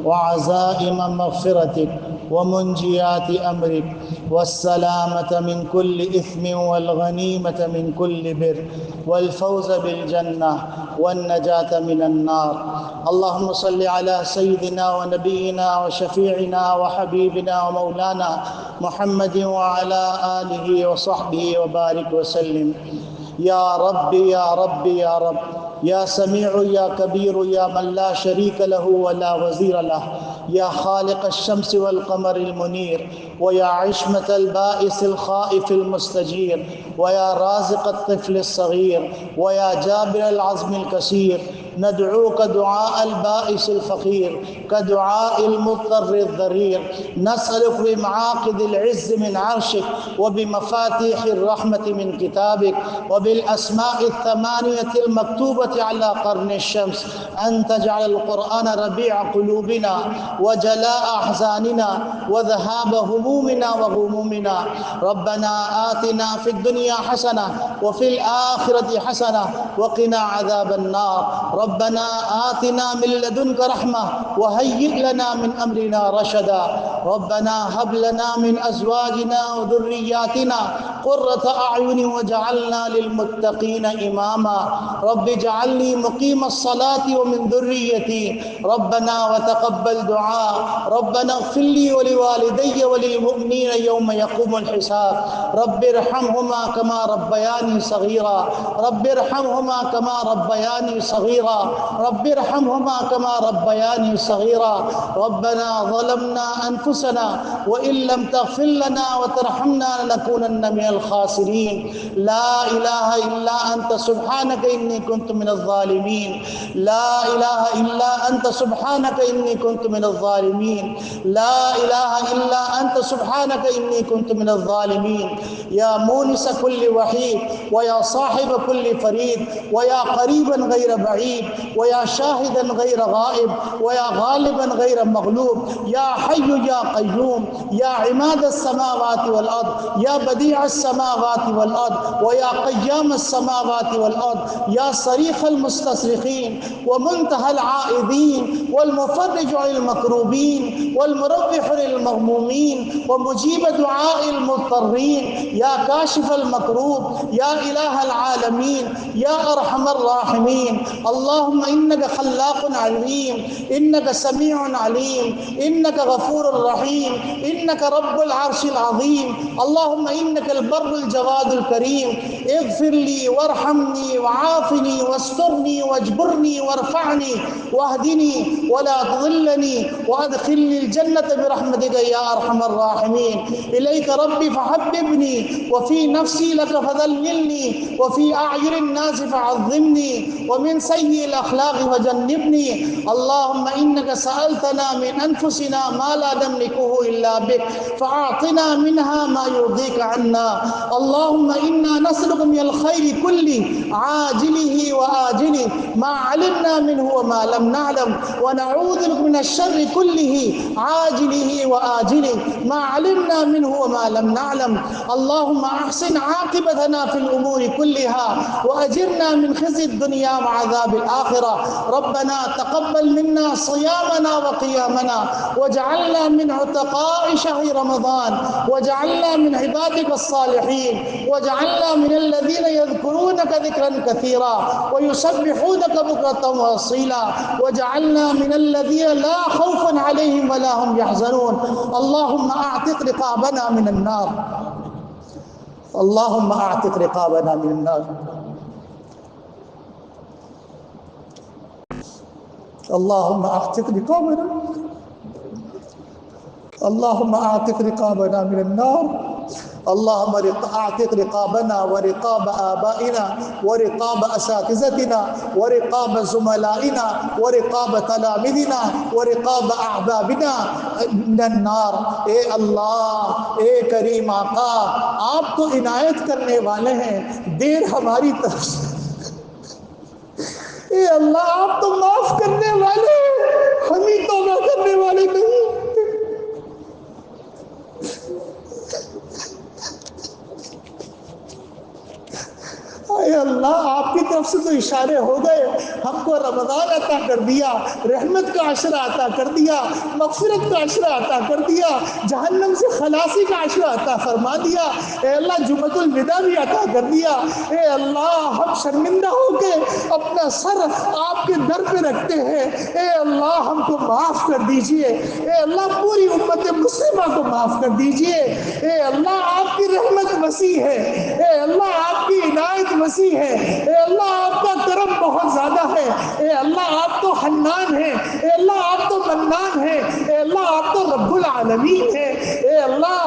وعزائم مغفرتك ومنجيات أمرك والسلامة من كل إثم والغنيمة من كل بر والفوز بالجنة والنجاة من النار. اللهم صل على سيدنا ونبينا وشفيعنا وحبيبنا ومولانا محمد وعلى آله وصحبه وبارك وسلم. يا رب يا رب يا رب، يا سميع يا كبير، يا من لا شريك له ولا وزير له، يا خالق الشمس والقمر المنير، ويا عشمة البائس الخائف المستجير، ويا رازق الطفل الصغير، ويا جابر العظم الكسير، ندعوك دعاء البائس الفقير كدعاء المضطر الضرير. نسألك بمعاقد العز من عرشك وبمفاتيح الرحمة من كتابك وبالأسماء الثمانية المكتوبة على قرن الشمس أن تجعل القرآن ربيع قلوبنا وجلاء أحزاننا وذهاب همومنا وغمومنا. ربنا آتنا في الدنيا حسنة وفي الآخرة حسنة وقنا عذاب النار. ربنا آتنا من لدنك رحمة وهيئ لنا من أمرنا رشدا. ربنا هب لنا من أزواجنا وذرياتنا قرة أعين وجعلنا للمتقين إماما. رب اجعلني مقيم الصلاة ومن ذريتي ربنا وتقبل دعاء. ربنا اغفر لي ولوالدي وللمؤمنين يوم يقوم الحساب. رب ارحمهما كما ربياني صغيرا. رب ارحمهما كما ربياني صغيرا. رب ارحمهما كما ربياني صغيرا. ربنا ظلمنا أنفسنا وإن لم تغفر لنا وترحمنا لنكونن من الخاسرين. لا إله إلا أنت سبحانك إني كنت من الظالمين. لا إله إلا أنت سبحانك إني كنت من الظالمين. لا إله إلا أنت سبحانك إني كنت من الظالمين. يا مونس كل وحيد، ويا صاحب كل فريد، ويا قريبا غير بعيد، ويا شاهدا غير غائب، ويا غالبا غير مغلوب، يا حي يا قيوم، يا عماد السماوات والأرض، يا بديع السماوات والأرض، ويا قيام السماوات والأرض، يا صريخ المستصرخين ومنتهى العائذين والمفرج للمكروبين والمربح للمغمومين ومجيب دعاء المضطرين، يا كاشف المكروب، يا إله العالمين، يا أرحم الراحمين. اللهم إنك خلاق عليم، إنك سميع عليم، إنك غفور رحيم، إنك رب العرش العظيم. اللهم إنك البر الجواد الكريم. اغفر لي وارحمني وعافني واسترني واجبرني وارفعني واهدني ولا تضلني وادخلني الجنة برحمتك يا أرحم الراحمين. إليك ربي فحببني، وفي نفسي لك فذللني، وفي أعين الناس فعظمني، ومن سيء الأخلاق فجنبني. اللهم إنك سألتنا من أنفسنا ما لا نملكه إلا بك فأعطنا منها ما يرضيك عنا. اللهم إنا نسألك من الخير كله عاجله وآجله ما علمنا منه وما لم نعلم، ونعوذ بك من الشر كله عاجله وآجله ما علمنا منه وما لم نعلم. اللهم أحسن عاقبتنا في الأمور كلها وأجرنا من خزي الدنيا وعذاب الآخرة. ربنا تقبل منا صيامنا وقيامنا، وجعلنا من عتقاء شهر رمضان، وجعلنا من عبادك الصالحين، وجعلنا من الذين يذكرونك ذكرا كثيرا ويسبحونك بكرة وأصيلا، وجعلنا من الذين لا خوف عليهم ولا هم يحزنون. اللهم أعتق رقابنا من النار. اللهم أعتق رقابنا من النار. اللهم أعتق رقابنا، اللهم أعتق رقابنا من النار. اللهم أعتق رقابنا ورقاب آبائنا ورقاب أساتذتنا ورقاب زملائنا ورقاب تلامذنا ورقاب أحبابنا من النار. اے اللہ، اے کریم آقا، آپ تو عنایت کرنے والے ہیں، دیر ہماری طرف سے. اے اللہ، آپ تو معاف کرنے والے ہیں، ہم ہی توبہ کرنے والے نہیں. اے اللہ، آپ کی طرف سے تو اشارے ہو گئے، ہم کو رمضان عطا کر دیا، رحمت کا عشرہ عطا کر دیا، مغفرت کا عشرہ عطا کر دیا، جہنم سے خلاصی کا عشرہ عطا فرما دیا، اے اللہ جمعۃ الوداع بھی عطا کر دیا۔ اے اللہ ہم شرمندہ ہو کے اپنا سر آپ کے در پہ رکھتے ہیں، اے اللہ ہم کو معاف کر دیجئے، اے اللہ پوری امت مسلمہ کو معاف کر دیجئے، اے اللہ آپ کی رحمت وسیع ہے، اے اللہ آپ کی عنایت وسیع ہے، اے اللہ آپ کا کرم بہت زیادہ ہے، اے اللہ آپ تو حنان ہیں، اے اللہ آپ تو منان ہیں، اے اللہ آپ تو رب العالمین ہیں، اے اللہ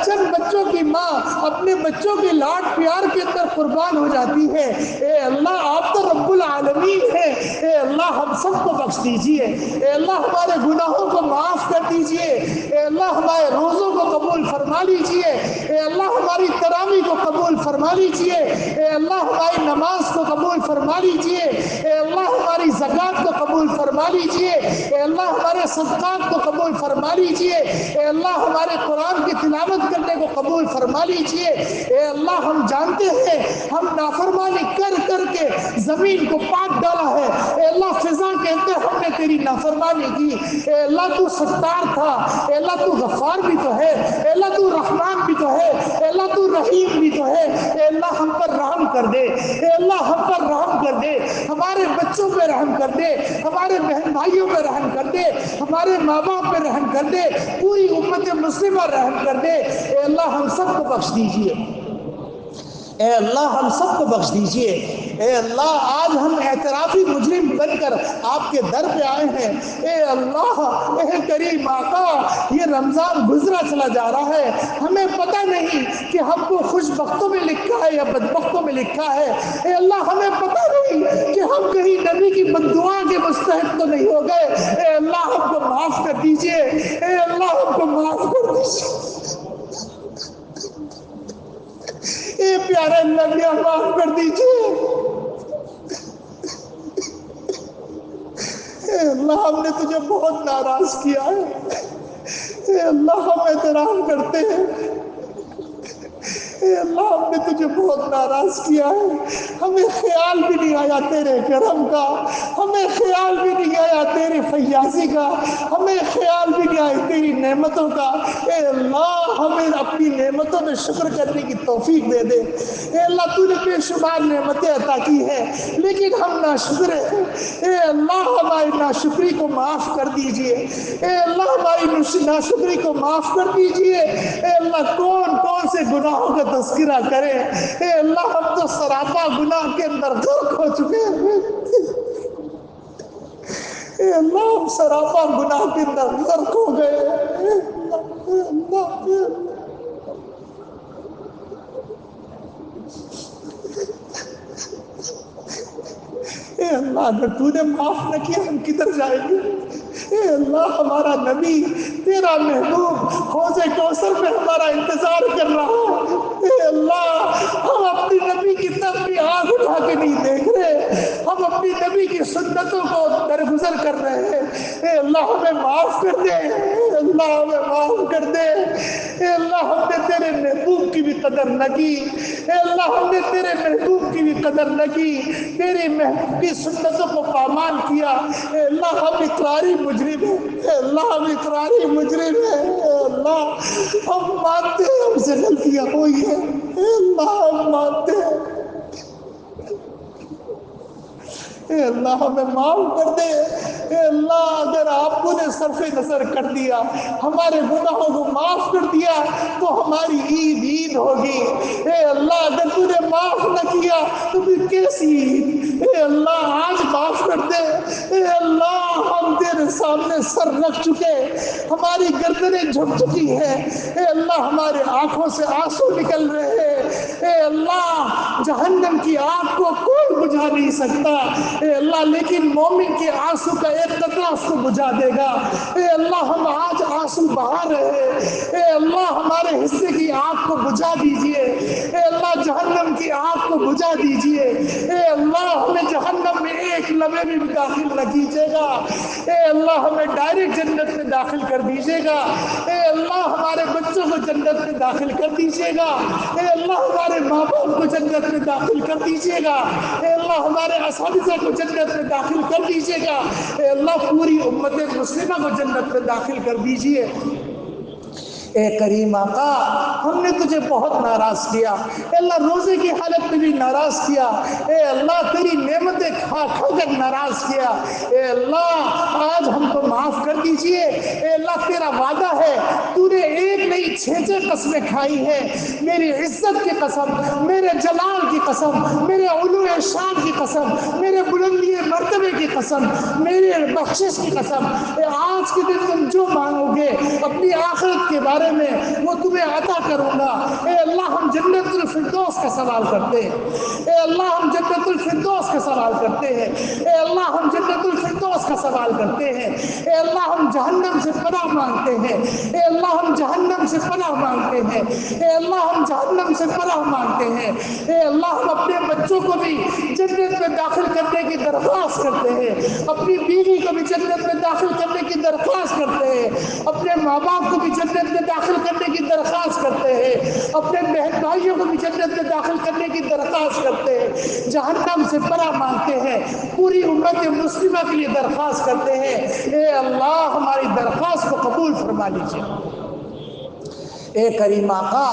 چند بچوں کی ماں اپنے بچوں کے لاڈ پیار کے اندر قربان ہو جاتی ہے، اے اللہ آپ تو رب العالمین ہیں، اے اللہ ہم سب کو بخش دیجئے، اے اللہ ہمارے گناہوں کو معاف کر دیجئے، اے اللہ ہمارے روزوں کو قبول فرما لیجئے، اے اللہ ہماری تراویح کو قبول فرما لیجئے، اے اللہ ہماری نماز کو قبول فرما لیجئے، اے اللہ ہماری زکوٰۃ کو قبول فرما لیجئے، اے اللہ ہمارے صدقات کو قبول فرما لیجئے، اے اللہ ہمارے قرآن کی تلاوت کرنے کو قبول فرما لیجئے، اے اللہ ہم جانتے ہیں ہم نافرمانی کر کر کے زمین کو پاٹ ڈالا ہے، اے اللہ فضا کے اندر ہم نے تیری نافرمانی کی، اے اللہ تو ستار تھا، اے اللہ تو غفار بھی تو ہے، اے اللہ تو رحمان بھی تو ہے، اے اللہ تو رحیم بھی تو ہے، اے اللہ ہم پر رحم کر دے، اے اللہ ہم پر رحم کر دے، ہمارے بچوں پہ رحم کر دے، ہمارے بہن بھائیوں پہ رحم کر دے، ہمارے ماں باپ پہ رحم کر دے، پوری امت مسلمہ رحم کر دے، اے اللہ ہم سب کو بخش دیجئے، اے اللہ ہم سب کو بخش دیجئے، اے اللہ آج ہم اعترافی مجرم بن کر آپ کے در پہ آئے ہیں، اے اللہ اے کریم آقا یہ رمضان گزرا چلا جا رہا ہے، ہمیں پتہ نہیں کہ ہم کو خوش بختوں میں لکھا ہے یا بدبختوں میں لکھا ہے، اے اللہ ہمیں پتہ نہیں کہ ہم کہیں نبی کی بد دعا کے مستحق تو نہیں ہو گئے، اے اللہ ہم کو معاف کر دیجئے، اے اللہ ہم کو معاف کر دیجئے، اے پیارے اللہ میاں معاف کر دیجئے، اے اللہ ہم نے تجھے بہت ناراض کیا ہے، اے اللہ ہم اعتراف کرتے ہیں، اے اللہ ہم نے تجھے بہت ناراض کیا ہے، ہمیں خیال بھی نہیں آیا تیرے کرم کا، ہمیں خیال بھی نہیں آیا تیری فیاضی کا، ہمیں خیال بھی نہیں آیا تیری نعمتوں کا، اے اللہ ہمیں اپنی نعمتوں میں شکر کرنے کی توفیق دے دے، اے اللہ تو نے بے شمار نعمتیں عطا کی ہیں لیکن ہم ناشکر ہیں، اے اللہ ہماری ناشکری کو معاف کر دیجئے، اے اللہ ہماری ناشکری کو معاف کر دیجئے، اے اللہ کون کون سے گناہوں کا تذکرہ کرے، اے اللہ ہم تو سراپا گناہ کے اندر غرق ہو چکے ہیں، اے اللہ ہم سراپا گناہ کے اندر غرق ہو گئے، اے اللہ اگر تو نے معاف نہ کیا ہم کدھر جائیں گے، اے اللہ ہمارا نبی تیرا محبوب حوض کوثر میں ہمارا انتظار کر رہا ہے، اے اللہ ہم اپنی نبی کی طرف بھی آنکھ اٹھا کے نہیں دیکھ رہے، ہم اپنی نبی کی سنتوں کو درگزر کر رہے ہیں، اے اللہ ہمیں معاف کر دے، اے اللہ ہمیں معاف کر دے، اے اللہ ہم نے تیرے محبوب کی بھی قدر نہ کی، اے اللہ ہم نے تیرے محبوب کی بھی قدر نہ کی، تیری محبوب کی سنتوں کو پامال کیا، اے اللہ ہم اقراری مجرم ہیں، اے اللہ ہم اقراری مجرم ہیں، اے اللہ ہم مانتے ہیں ہم سے غلطیاں ہوئی ہیں، اے اللہ ہم مانتے ہیں، اے اللہ ہمیں معاف کر دے، اے اللہ اگر آپ نے صرف نظر کر دیا ہمارے گناہوں کو معاف کر دیا تو ہماری عید عید ہوگی، اے اللہ اگر تو نے معاف نہ کیا تو پھر کیسی عید، اے اللہ آج معاف کر دے، اے اللہ ہم تیرے سامنے سر رکھ چکے، ہماری گردنیں جھک چکی ہیں، اے اللہ ہمارے آنکھوں سے آنسو نکل رہے ہیں، اے اللہ جہنم کی آگ کو کوئی بجھا نہیں سکتا، اے اللہ لیکن مومن کے آنسو کا ایک قطرہ اس کو بجھا دے گا، اے اللہ ہم آج آنسو بہا رہے ہیں، اے اللہ ہمارے حصے کی آگ کو بجھا دیجئے، اے اللہ جہنم کی آگ کو بجھا دیجئے۔ اے اللہ ہمیں جہنم میں ایک لمحے بھی داخل نہ کیجیے گا۔ اے اللہ ہمیں ڈائریکٹ جنت میں داخل کر دیجیے گا۔ اے اللہ ہمارے بچوں کو جنت میں داخل کر دیجیے گا۔ اے اللہ ہمارے ماں باپ کو جنت میں داخل کر دیجیے گا۔ اے اللہ ہمارے اساتذہ کو جنت میں داخل کر دیجیے گا۔ اے اللہ پوری امت مسلمہ کو جنت میں داخل کر دیجیے۔ اے کریم آقا ہم نے تجھے بہت ناراض کیا، اے اللہ روزے کی حالت میں بھی ناراض کیا، اے اللہ تیری نعمتیں کھا کھا کر ناراض کیا، اے اللہ آج ہم کو معاف کر دیجئے۔ اے اللہ تیرا وعدہ ہے، تو نے ایک نہیں 6 قسمیں کھائی ہیں، میری عزت کی قسم، میرے جلال کی قسم، میرے علو شان کی قسم، میرے بلندی مرتبے کی قسم، میرے بخشش کی قسم، اے آج کے دن تم جو مانگو گے اپنی آخرت کے بارے میں وہ تمہیں عطا کروں گا۔ اے اللہ ہم جنت الفردوس کا سوال کرتے ہیں، اے اللہ ہم جنت الفردوس کا سوال کرتے ہیں، اے اللہ ہم جنت الفردوس کا سوال کرتے ہیں، اے اللہ ہم جہنم سے پناہ مانگتے ہیں، اے اللہ ہم جہنم سے پناہ مانگتے ہیں، اے اللہ ہم جہنم سے پناہ مانگتے ہیں، اے اللہ ہم اپنے بچوں کو بھی جنت میں داخل کرنے کی درخواست کرتے ہیں، اپنی بیوی کو بھی جنت میں داخل کرنے کی درخواست کرتے ہیں، اپنے ماں باپ کو بھی جنت میں داخل کرنے کی درخواست کرتے ہیں، اپنے بہن بھائیوں کو بھی جنت میں داخل کرنے کی درخواست کرتے ہیں، جہنم سے پناہ مانگتے ہیں، پوری امت مسلمہ کے لیے درخواست کرتے ہیں۔ اے اللہ ہماری درخواست کو قبول فرما لیجیے۔ اے کریم آقا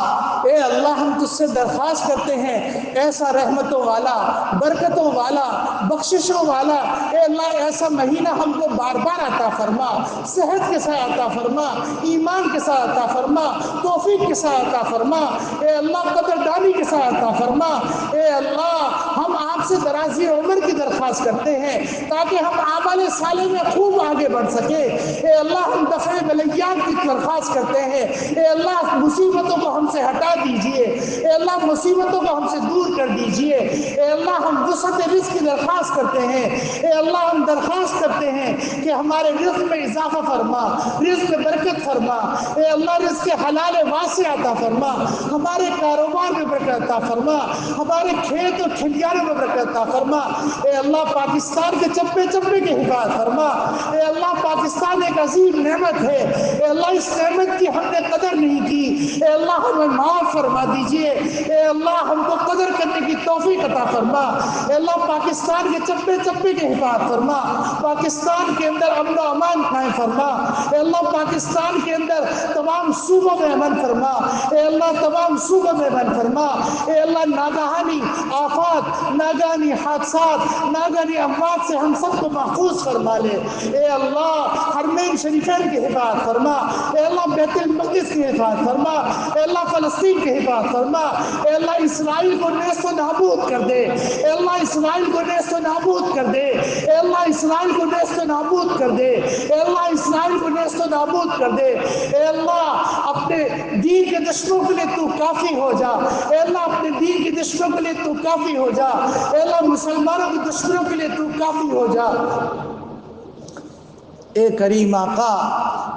اے اللہ ہم تجھ سے درخواست کرتے ہیں ایسا رحمتوں والا، برکتوں والا، بخششوں والا، اے اللہ ایسا مہینہ ہم کو بار بار عطا فرما، صحت کے ساتھ عطا فرما، ایمان کے ساتھ عطا فرما، توفیق کے ساتھ عطا فرما، اے اللہ قدردانی کے ساتھ عطا فرما۔ اے اللہ ہم آپ سے درازی عمر کی درخواست کرتے ہیں تاکہ ہم اعمال صالح میں خوب آگے بڑھ سکے۔ اے اللہ ہم دفع بلیات کی درخواست کرتے ہیں، اے اللہ مصیبتوں کو ہم سے ہٹا دیجئے، اے اللہ مصیبتوں کو ہم سے دور کر دیجئے، اے اللہ ہم وسعت رزق کی درخواست کرتے ہیں، اے اللہ ہم درخواست کرتے ہیں کہ ہمارے رزق میں اضافہ فرما، رزق میں برکت فرما، اے اللہ رزق حلال واسع عطا فرما، ہمارے کاروبار میں برکت عطا فرما، ہمارے کھیت اور کھلیانوں میں برکت عطا فرما، اے اللہ پاکستان کے چپے چپے کی حفاظت فرما، اے اللہ پاکستان ایک عظیم نعمت ہے، اے اللہ اس نعمت کی ہم نے قدر نہیں کی، اے اللہ ہمیں معاف فرما دیجئے، اے اللہ ہم کو قدر کرنے کی توفیق عطا فرما، اے اللہ پاکستان کے چپے چپے کی حفاظت فرما، پاکستان کے اندر امن و امان قائم فرما، اے اللہ پاکستان کے اندر تمام صوبوں میں امن فرما، اے اللہ تمام صوبوں میں امن فرما، اے اللہ ناگہانی آفات، ناگہانی حادثات، ناگہانی اموات سے ہم سب کو محفوظ فرما لے، اے اللہ حرمین شریفین کی حفاظت فرما، اے اللہ بیت المقدس کی حفاظت فرما، اے اللہ فلسطین کی حفاظت فرما، اے اللہ اسرائیل کو نیست و نابود کر دے، اے اللہ اسرائیل کو نیست و نابود کر دے، اے اللہ اسرائیل کو نیست و نابود کر دے، اے اللہ اسرائیل کو نیست و نابود کر دے، اے اللہ اپنے دین کے دشمنوں کے لیے تو کافی ہو جا، اے اللہ اپنے دین کے دشمنوں کے لیے تو کافی ہو جا، اے اللہ مسلمانوں کے دشمنوں کے لیے تو کافی ہو جا۔ اے کریم آقا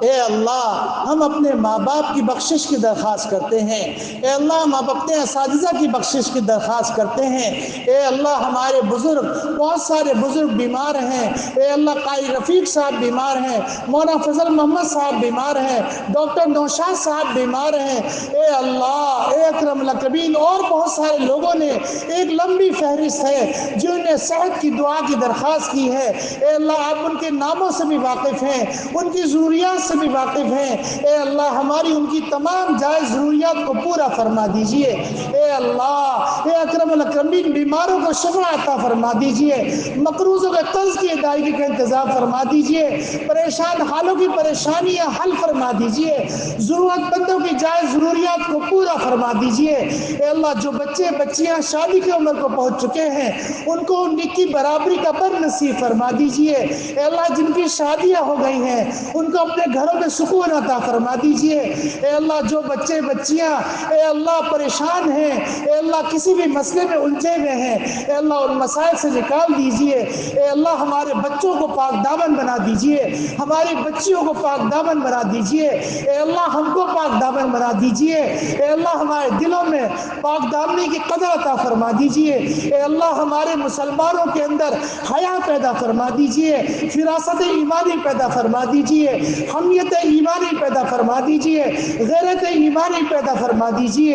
اے اللہ ہم اپنے ماں باپ کی بخشش کی درخواست کرتے ہیں، اے اللہ ہم اپنے اساتذہ کی بخشش کی درخواست کرتے ہیں، اے اللہ ہمارے بزرگ بہت سارے بزرگ بیمار ہیں، اے اللہ قاری رفیق صاحب بیمار ہیں، مولانا فضل محمد صاحب بیمار ہیں، ڈاکٹر نوشاد صاحب بیمار ہیں، اے اللہ اے اکرم الاکرمین اور بہت سارے لوگوں نے ایک لمبی فہرست ہے جنہوں نے صحت کی دعا کی درخواست کی ہے، اے اللہ آپ ان کے ناموں سے بھی واقف ہیں، ان کی ضروریات سے بھی واقف ہیں، اے اللہ ہماری ان کی تمام جائز ضروریات کو پورا فرما دیجئے، اے اللہ اے اکرم الاکرمین بیماروں کو شفا عطا فرما دیجئے، مقروضوں کے قرض کی ادائیگی کا انتظام فرما دیجئے، پریشان حالوں کی پریشانیاں حل فرما دیجئے، ضرورت مندوں کی جائز ضروریات کو پورا فرما دیجئے، اے اللہ جو بچے بچیاں شادی کی عمر کو پہنچ چکے ہیں ان کو ان کی برابری کا بر نصیب فرما دیجئے، اے اللہ جن کی شادیاں فارغ ہو گئی ہیں ان کو اپنے گھروں میں سکون عطا فرما دیجئے۔ اے اللہ جو بچے بچیاں اے اللہ پریشان ہیں، اے اللہ کسی بھی مسئلے میں الجھے ہوئے ہیں، اے اللہ ان مسائل سے نکال دیجئے۔ اے اللہ ہمارے بچوں کو پاک دامن بنا دیجئے، ہماری بچیوں کو پاک دامن بنا دیجئے۔ اے اللہ ہم کو پاک دامن بنا دیجئے۔ اے اللہ ہمارے دلوں میں پاک دامنی کی قدر عطا فرما دیجئے۔ اے اللہ ہمارے مسلمانوں کے اندر حیا پیدا فرما دیجئے، فراست ایمانی پیدا فرما دیجئے، حمیت ایمانی پیدا فرما دیجئے، غیرت ایمانی پیدا فرما دیجئے۔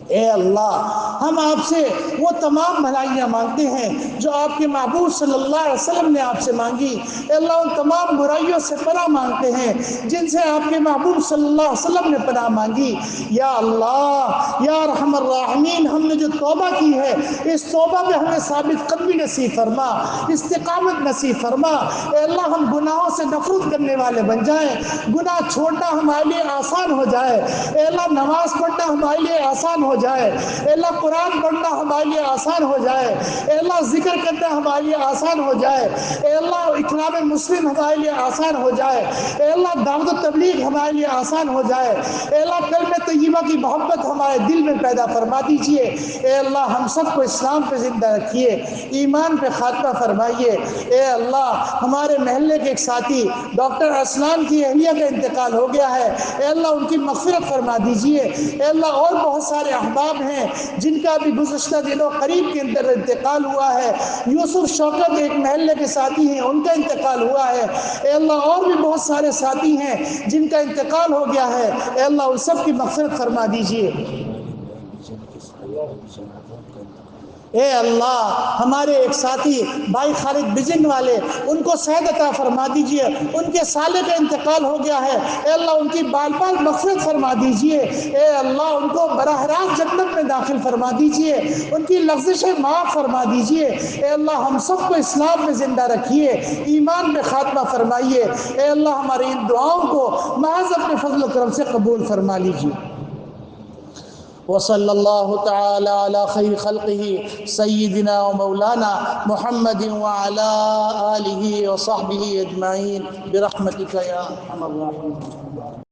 اے اللہ ہم آپ سے وہ تمام بھلائیاں مانگتے ہیں جو آپ کے محبوب صلی اللہ علیہ وسلم نے آپ سے مانگی۔ اے اللہ ان تمام برائیوں سے پناہ مانگتے ہیں جن سے آپ کے محبوب صلی اللہ علیہ وسلم نے پناہ مانگی۔ یا اللہ یا ارحم الراحمین، ہم نے جو توبہ کی ہے اس توبہ میں ہمیں ثابت قدمی نصیب فرما، استقامت نصیب فرما۔ اے اللہ ہم گناہوں سے نفرت کرنے والے بن جائیں، گناہ چھوڑنا ہمارے لیے آسان ہو جائے۔ اے اللہ نماز پڑھنا ہمارے لیے آسان ہو جائے۔ اے اللہ قرآن پڑھنا ہمارے لیے آسان ہو جائے۔ اے اللہ ذکر کرنا ہمارے لیے آسان ہو جائے۔ اے اللہ اکرام مسلم ہمارے لیے آسان ہو جائے۔ اے اللہ دعوت و تبلیغ ہمارے لیے آسان ہو جائے۔ اے اللہ کلمہ طیبہ کی محبت ہمارے دل میں پیدا فرما دیجئے۔ اے اللہ ہم سب کو اسلام پہ زندہ رکھیے، ایمان پہ خاتمہ فرمائیے۔ اے اللہ ہمارے محلے کے ایک ساتھی ڈاکٹر اسلان کی اہلیہ کا انتقال ہو گیا ہے، اے اللہ ان کی مغفرت فرما دیجئے۔ اے اللہ اور بہت سارے احباب ہیں جن کا بھی گزشتہ دنوں قریب کے اندر انتقال ہوا ہے۔ یوسف شوکت ایک محلے کے ساتھی ہیں، ان کا انتقال ہوا ہے۔ اے اللہ اور بھی بہت سارے ساتھی ہیں جن کا انتقال ہو گیا ہے، اے اللہ ان سب کی مغفرت فرما دیجئے۔ اے اللہ ہمارے ایک ساتھی بھائی خالد بجنگ والے، ان کو صحت عطا فرما دیجئے، ان کے سالے کا انتقال ہو گیا ہے، اے اللہ ان کی بال بال مغفرت فرما دیجئے۔ اے اللہ ان کو براہ راست جنت میں داخل فرما دیجئے، ان کی لغزشیں معاف فرما دیجئے۔ اے اللہ ہم سب کو اسلام میں زندہ رکھیے، ایمان میں خاتمہ فرمائیے۔ اے اللہ ہماری ان دعاؤں کو محض اپنے فضل و کرم سے قبول فرما لیجئے۔ وصلی اللہ تعالی علی خیر خلقہ سیدنا و مولانا محمد وعلی آلہ وصحبہ اجمعین برحمتک یا ارحم الراحمین۔